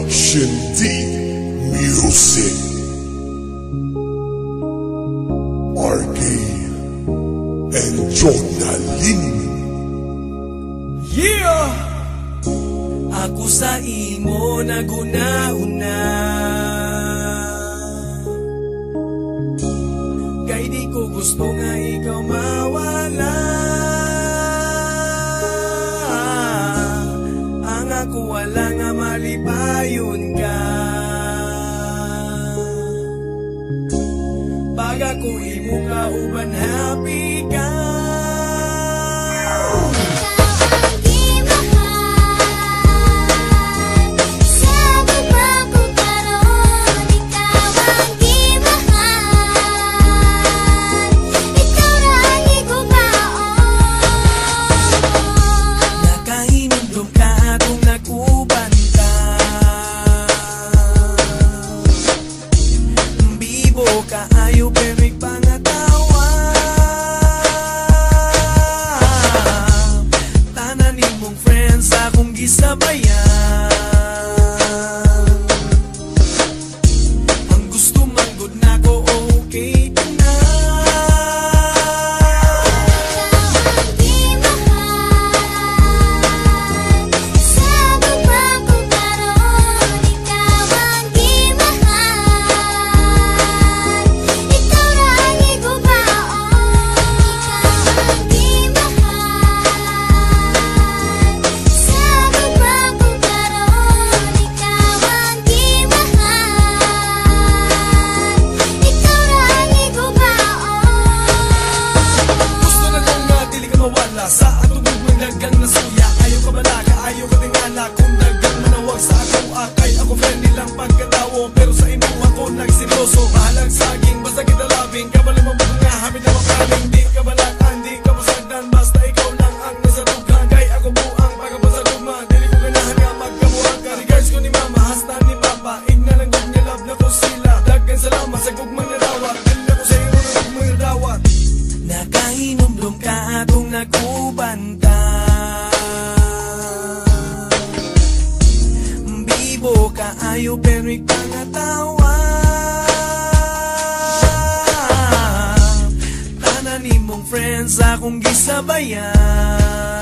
Production D Music RK and Jonalyn. Yeah! Ako sa imo naguna-una, kay di ko gusto nga ikaw mawala. Ang ako wala nga malipayon ka. Pag ako imo ka uban happy ka. Kaayo pero pangatawa, tanan imong friends akong gisabayan. Ang gusto manggod na ko okay ka na. Sa atong mong dagang na suya, ayaw ka balaga, ayaw ka tingala. Kung dagang manawag sa ako akay, ako friendly lang pagkatawo, pero sa imo ako nagsiloso. Mahalang saging, basta kita labing, kabalang mo nga hamid na makaling. Di ka balatan, di ka masagdan, basta ikaw lang ang nasa tughan. Kay ako buang pagkapasaluma, dili ko ganahan nga magkabuang ka. Regards ko ni mama, hasta ni papa, ignalang ko niya love na ko sila. Dagan salamat sa gugmang narawat, dili ako sa iyo na gugmang narawat. Nakainomdom ka atong nagubanta, bibo ka ayo pero ikangatawa. Tanan imong friends akong gisabayan.